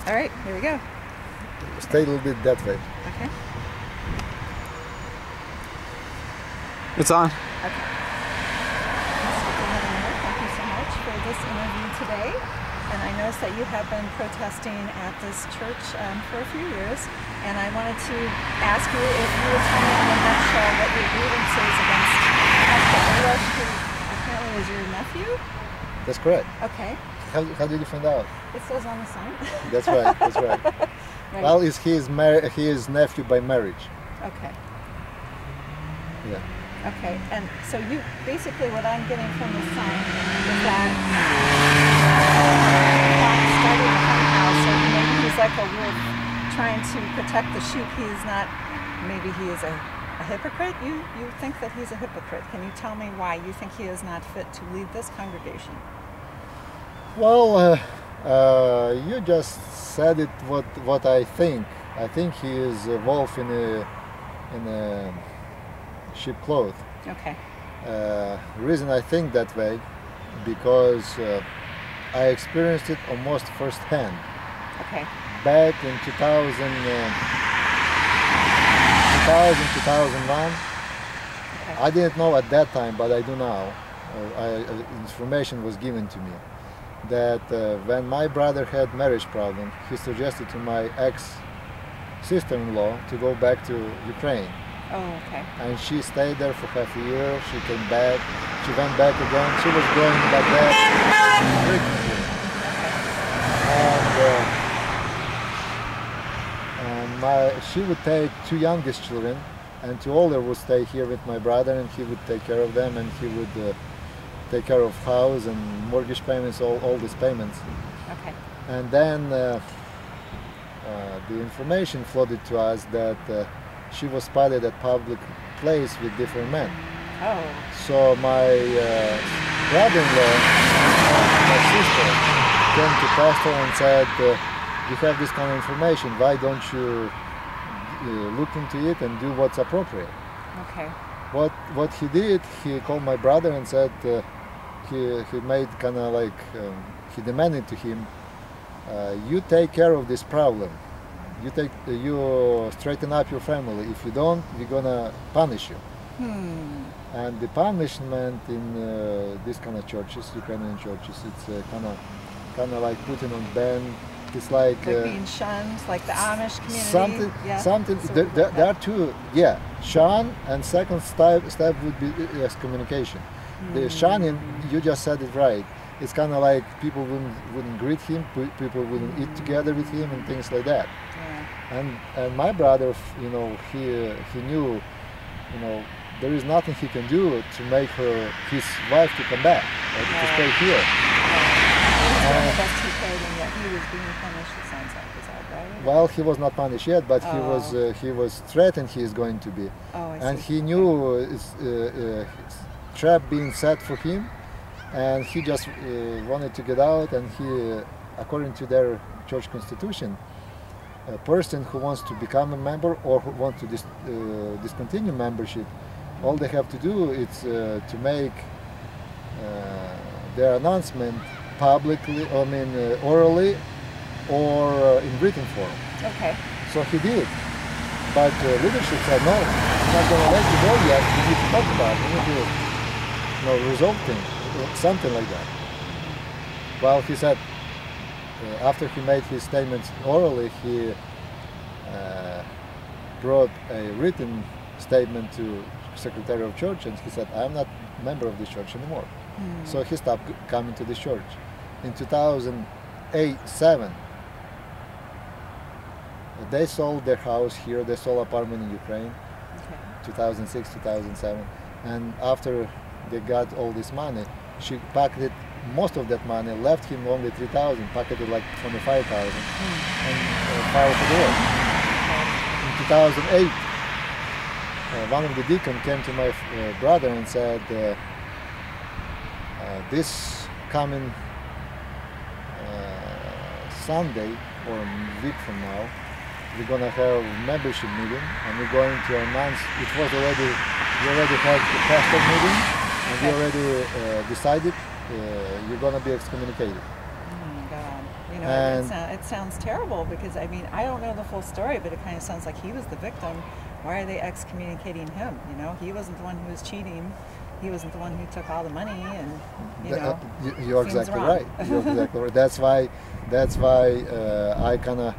All right, here we go. Stay a little bit that way. Okay. It's on. Okay. Mr. Governor, thank you so much for this interview today. And I noticed that you have been protesting at this church for a few years. And I wanted to ask you if you would tell me in a nutshell what your grievance is against Pastor Orosh, who apparently is your nephew? That's correct. Okay. How did you find out? It says on the sign. That's right. That's right. Right. Well, he is nephew by marriage. Okay. Yeah. Okay, and so you basically what I'm getting from the sign is that starting a hen house, so maybe he's like a wolf trying to protect the sheep. He's not. Maybe he is a hypocrite. You think that he's a hypocrite? Can you tell me why you think he is not fit to lead this congregation? Well, you just said it. What I think. I think he is a wolf in a sheep cloth. Okay. Reason I think that way, because I experienced it almost firsthand. Okay. Back in 2000, 2001. Okay. I didn't know at that time, but I do now. Information was given to me that when my brother had marriage problem, he suggested to my ex-sister-in-law to go back to Ukraine. Oh, okay. And she stayed there for half a year. She came back. She went back again. She was going like that frequently. And she would take two youngest children, and two older would stay here with my brother, and he would take care of them, and he would take care of house and mortgage payments, all these payments. Okay. And then the information flooded to us that she was spotted at public place with different men. Oh. So my brother-in-law and my sister came to pastor and said, you have this kind of information, why don't you look into it and do what's appropriate? Okay. What he did, he called my brother and said, he made kind of like, he demanded to him, you take care of this problem. You straighten up your family. If you don't, we're gonna punish you. And the punishment in these kind of churches, Ukrainian churches, it's kind of like putting on ban. It's like being shunned, like the Amish community. Something. There are two. Yeah, shun, and second step would be excommunication. The shunning, you just said it right. It's kind of like people wouldn't greet him, people wouldn't eat together with him, and things like that. Yeah. And my brother, he knew, there is nothing he can do to make his wife to come back, to stay here. He was doing the best he could, and yet he was being punished. It sounds like, is that right? Well, he was not punished yet, but he was threatened he is going to be. Oh, I see. And he knew his trap being set for him. And he just wanted to get out, and he, according to their church constitution, a person who wants to become a member or who wants to discontinue membership, all they have to do is to make their announcement publicly, orally, or in written form. Okay. So he did, but leadership said, no, I'm not going to let you go yet. We need to talk about it. We need to resolve things. Something like that. Well, he said after he made his statements orally, he brought a written statement to Secretary of Church, and he said, I'm not a member of this church anymore. So he stopped coming to this church. In 2008-07, they sold their house here, they sold apartment in Ukraine, 2006-2007, and after they got all this money, she pocketed most of that money, left him only 3,000, pocketed like 25,000, and filed for divorce. In 2008, one of the deacons came to my brother and said, this coming Sunday, or a week from now, we're going to have a membership meeting, and we're going to announce, we already had the pastor meeting, and we already decided you're going to be excommunicated. Oh my God. know, And it sounds terrible because, I mean, I don't know the full story, but it kind of sounds like he was the victim. Why are they excommunicating him? You know, he wasn't the one who was cheating. He wasn't the one who took all the money, and you're exactly wrong. right. You're exactly right. That's why I kind of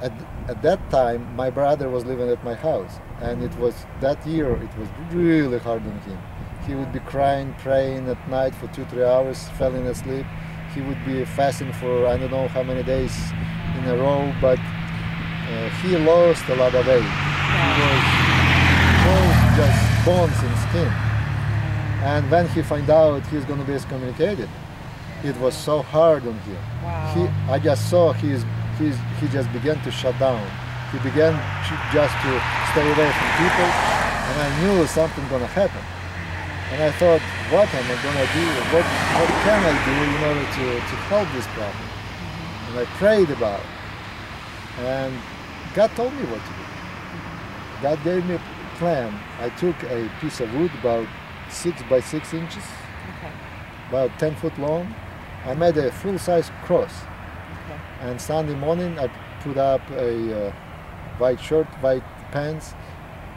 at that time my brother was living at my house, and it was that year. It was really hard on him. He would be crying, praying at night for 2-3 hours, falling asleep. He would be fasting for I don't know how many days in a row, but he lost a lot of weight. He was just bones and skin. And when he found out he's going to be excommunicated, it was so hard on him. Wow. I just saw he just began to shut down. He began just to stay away from people, and I knew something going to happen. And I thought, what am I going to do? What can I do in order to help this problem? And I prayed about it. And God told me what to do. God gave me a plan. I took a piece of wood about 6 by 6 inches, about 10 foot long. I made a full-size cross. And Sunday morning I put up a white shirt, white pants,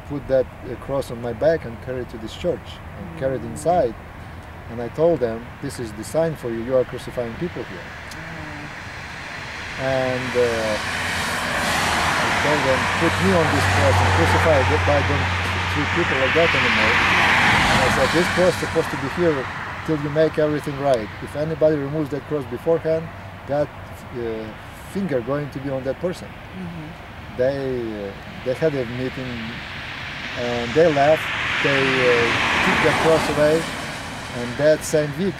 put that cross on my back and carried to this church and carried inside. And I told them, this is the sign for you, you are crucifying people here. And I told them, put me on this cross and crucify it, but I don't treat people like that anymore. And I said, this cross is supposed to be here till you make everything right. If anybody removes that cross beforehand, God's finger going to be on that person. They had a meeting and they left. They took the cross away, and that same week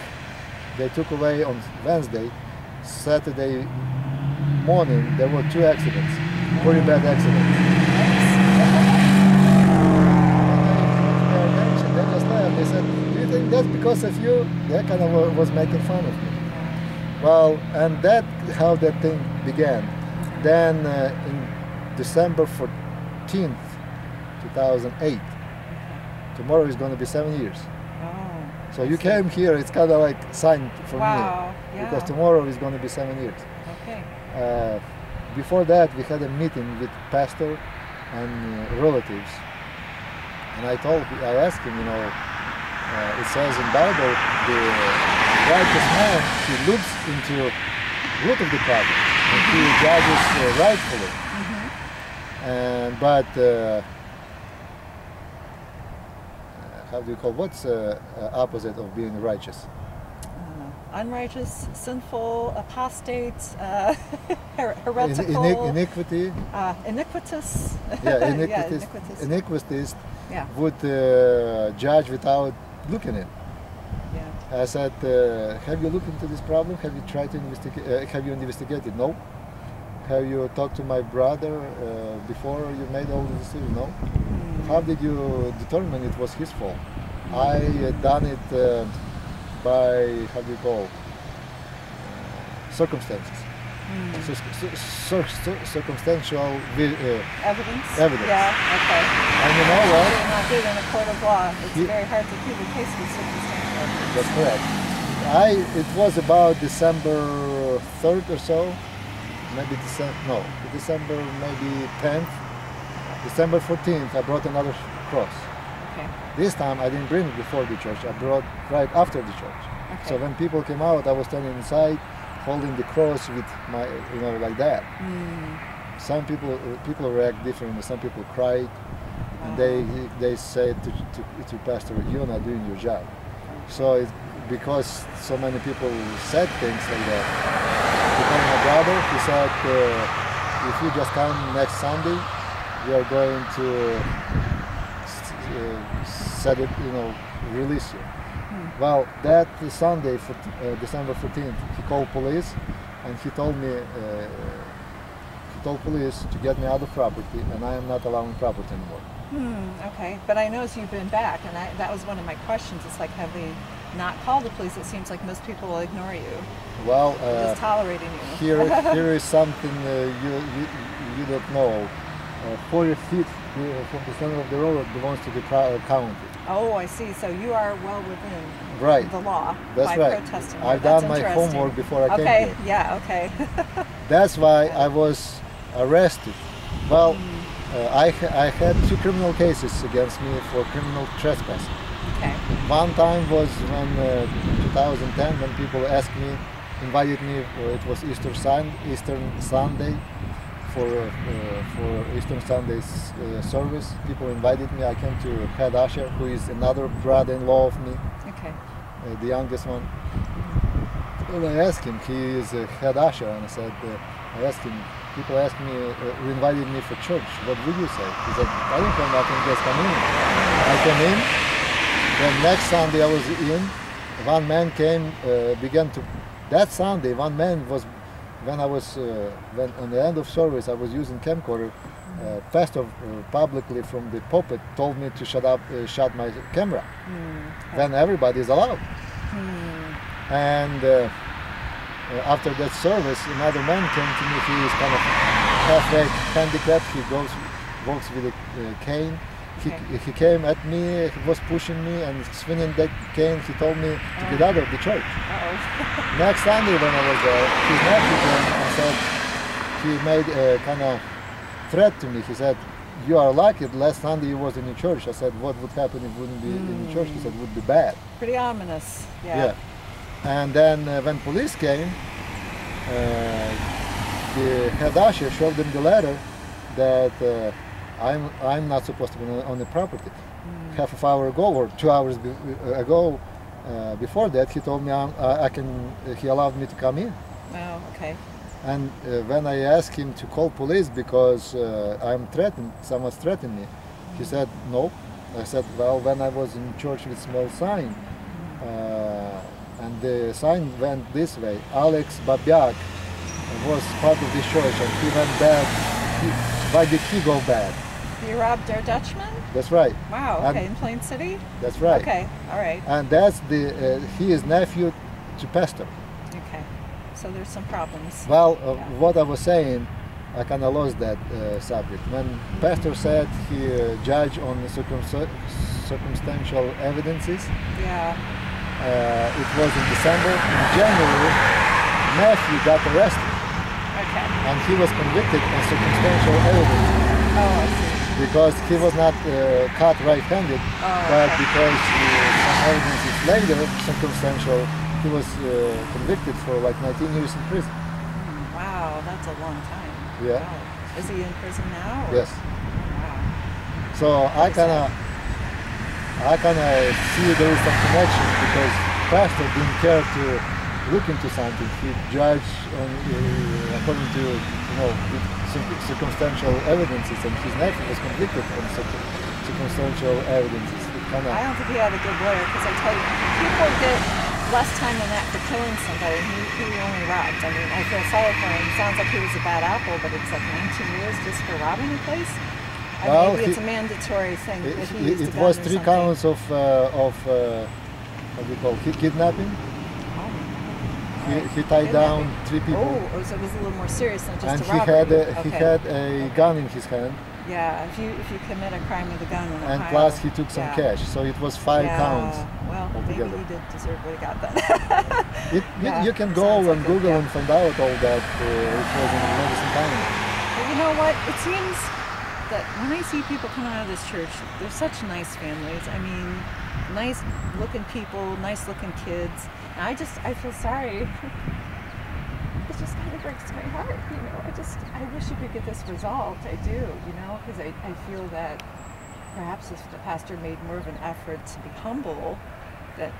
they took away on Wednesday. Saturday morning there were 2 accidents, very bad accidents. They just left. They said, do you think that's because of you? They kind of was making fun of me. Well, and that's how that thing began. Then in December 14th, 2008, tomorrow is going to be 7 years. Oh, so you came here, it's kind of like sign for wow, me. yeah. Because tomorrow is going to be 7 years. Okay. Before that, we had a meeting with pastor and relatives. And I asked him, you know, it says in Bible, the righteous man, he looks into root of the problem and he judges rightfully. But how do you call, what's opposite of being righteous? Unrighteous, sinful, apostate, heretical, iniquity. Iniquitous. Yeah, iniquitous. Iniquitous Yeah. would judge without looking at it. Yeah. I said, have you looked into this problem? Have you tried to investigate? Have you investigated? No. Have you talked to my brother before you made all the decisions? No. How did you determine it was his fault? I done it by, how do you call, circumstances. Circumstantial Evidence? Evidence. Yeah, okay. And you know what? You're not good in a court of law. It's very hard to prove a case with circumstantial evidence. That's correct. It was about December 3rd or so, maybe December maybe 10th. December 14th, I brought another cross. Okay. This time I didn't bring it before the church, I brought right after the church. Okay. So when people came out, I was standing inside, holding the cross with my, like that. Some people react differently. Some people cried, and they said to pastor, "You're not doing your job." So it's because so many people said things like that. He called my brother. He said, "If you just come next Sunday, we are going to set it, release you." Well, that Sunday, December 14th, he called police, and he told police to get me out of property, and I am not allowing property anymore. Okay, but I noticed you've been back, and that was one of my questions. It's like, have they not called the police? It seems like most people will ignore you. Well, just tolerating you. Here is something you don't know. 40 feet from the center of the road belongs to the county. Oh, I see. So you are well within Right. the law That's by right. protesting. I've That's done my interesting. homework before I came Okay, here. yeah, okay. That's why I was arrested. Well, I had 2 criminal cases against me for criminal trespassing. Okay. One time was when 2010, when people asked me, invited me. It was Easter Sunday for Easter Sunday's service. People invited me. I came to head usher, who is another brother-in-law of me, Okay. the youngest one. And I asked him. He is a head usher, and I asked him. People asked me, invited me for church. What would you say? He said, I don't know nothing, just come in. I came in. Then next Sunday I was in. One man came, began to. That Sunday, one man was, when on the end of service, I was using camcorder. Pastor publicly from the pulpit told me to shut my camera. Then everybody is allowed. And after that service, another man came to me. He is kind of halfway handicapped. He walks with a cane. He came at me. He was pushing me and swinging that cane. He told me to get out of the church. Next Sunday when I was there, his nephew came and said, he made a kind of threat to me. He said, "You are lucky. Last Sunday you was in the church." I said, "What would happen if you wouldn't be in the church?" He said, "It would be bad." Pretty ominous. Yeah. And then when police came, the head usher showed them the letter that I'm not supposed to be on the property. Half an hour ago or 2 hours ago, before that, he told me he allowed me to come in. Oh, okay. And when I asked him to call police because I'm threatened, someone's threatened me, he said no. I said, well, when I was in church with small sign, and the sign went this way. Alex Babyak was part of this church, and he went bad. Why did he go bad? You robbed our Dutchman? That's right. Wow, And okay, in Plain City? that's right. Okay, all right. And that's he is nephew to pastor. Okay, so there's some problems. Well, Yeah. what I was saying, I kind of lost that subject. When pastor said he judged on the circumstantial evidences, Yeah. it was in December. In January, nephew got arrested, Okay. and he was convicted on circumstantial evidence Oh, I see. because he was not caught right-handed, but okay. because some evidence is later circumstantial, he was convicted for like 19 years in prison. Wow, that's a long time. Yeah. Wow. Is he in prison now? Or? Yes. Wow. So I kind of see there is some connection because pastor didn't care to look into something. He judged according to circumstantial evidences, and his nephew was convicted on circumstantial evidences. I don't think he had a good lawyer because I tell you, people get less time than that for killing somebody. He only robbed. I mean, I feel sorry for him. Sounds like he was a bad apple, but it's like 19 years just for robbing a place. Well, maybe it's a mandatory thing. If he used a it gun was or 3 something. counts of what do you call kidnapping. He tied down 3 people, Oh, so it was a little more serious than just and a he robbery. had a gun in his hand, Yeah, if you commit a crime with a gun in and Ohio, plus he took some yeah. cash, so it was 5 counts. Well, maybe altogether. he did deserve what he got then. Yeah, You can sounds go like and it, Google yeah. and find out all that. It was in Madison County. But you know what? It seems that when I see people come out of this church, they're such nice families. I mean, nice looking people, nice looking kids. And I feel sorry. It just kind of breaks my heart, you know. I wish you could get this resolved. I do, you know, because I feel that perhaps if the pastor made more of an effort to be humble,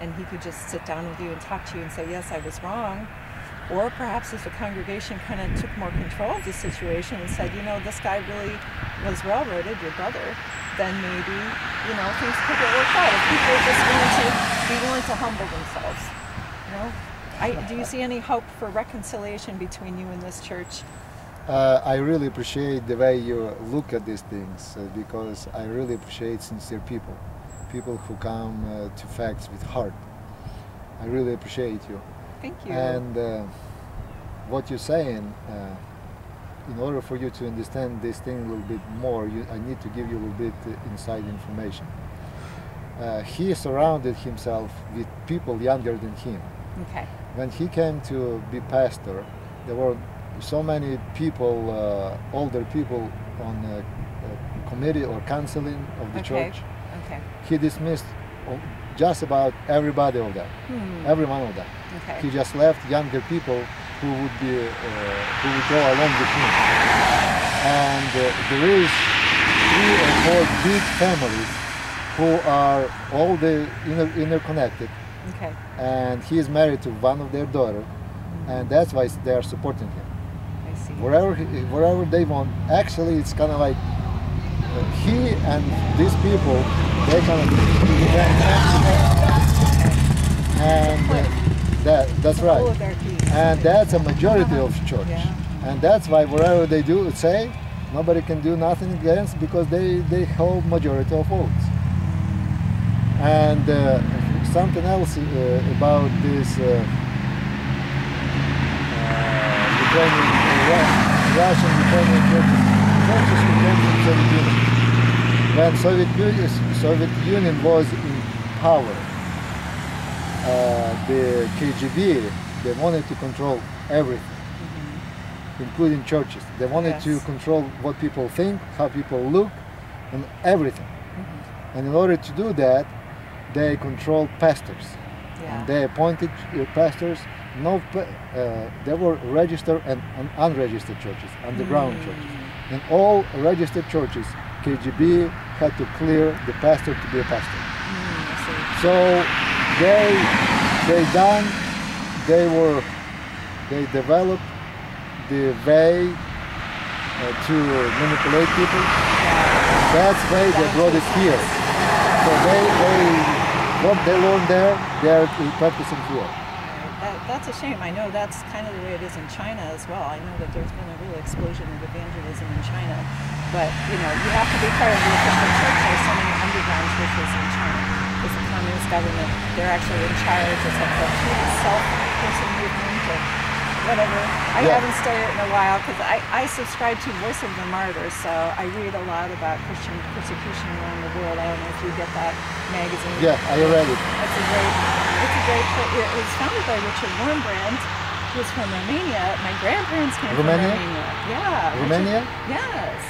and he could just sit down with you and talk to you and say, yes, I was wrong. Or perhaps if the congregation kind of took more control of the situation and said, you know, this guy really was railroaded, your brother, then maybe, you know, things could get worked out. If people are just willing to humble themselves, you know. Do you see any hope for reconciliation between you and this church? I really appreciate the way you look at these things because I really appreciate sincere people who come to facts with heart. I really appreciate you. Thank you. And what you're saying, in order for you to understand this thing a little bit more, I need to give you a little bit inside information. He surrounded himself with people younger than him. Okay. When he came to be pastor, there were so many people, older people on committee or counseling of the church. Okay. He dismissed just about everybody of them, every one of them. Okay. He just left younger people who would go along with him. And there is 3 or 4 big families who are all interconnected. Okay. And he is married to one of their daughters, and that's why they are supporting him. I see. Wherever they want. Actually, it's kind of like he and these people, they kind of and that's right. And that's a majority of church. Yeah. And that's why whatever they do say, nobody can do nothing against, because they hold majority of votes. And something else about this Russian Ukrainian churches who came from Soviet Union. When Soviet Union was in power, the KGB, they wanted to control everything, including churches. They wanted to control what people think, how people look, and everything. And in order to do that, they controlled pastors. And they appointed pastors. There were registered and unregistered churches, underground churches. In all registered churches, KGB had to clear the pastor to be a pastor. So they developed the way to manipulate people. That's why they brought it here. So what they learned there, they are practicing here. That's a shame. I know that's kind of the way it is in China as well. I know that there's been a real explosion of evangelism in China. But, you have to be part of the official church. There's so many underground churches in China. It's a communist government. They're actually in charge. It's like a self-person movement or whatever. I haven't studied it in a while because I subscribe to Voice of the Martyrs, so I read a lot about Christian persecution around the world. I don't know if you get that magazine. Yeah, I read it. It's a great place. It was founded by Richard Wurmbrand, who was from Romania. My grandparents came from Romania. Yeah. Romania? Yes.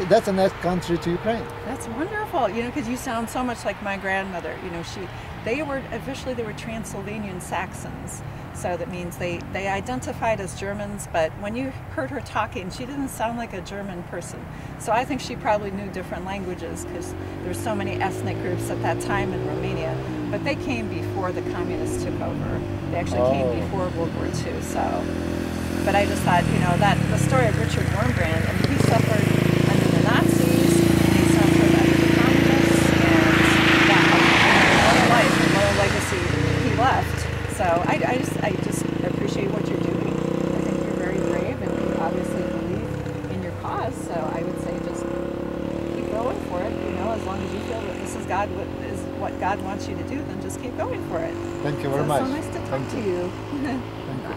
That's a nice country to Ukraine. That's wonderful, because you sound so much like my grandmother. They were Transylvanian Saxons. So that means they identified as Germans, but when you heard her talking, she didn't sound like a German person. So I think she probably knew different languages because there's so many ethnic groups at that time in Romania. But they came before the communists took over. They actually came before World War II. So, but I just thought, that the story of Richard Wurmbrand, he suffered under the Nazis, and he suffered under the communists, and what a life, what a legacy he left. So I just appreciate what you're doing. I think you're very brave, and you obviously believe in your cause. So I would say just keep going for it. As long as you feel that this is what God wants you to do, then just keep going for it. Thank you very much. So nice to talk to you. Thank you.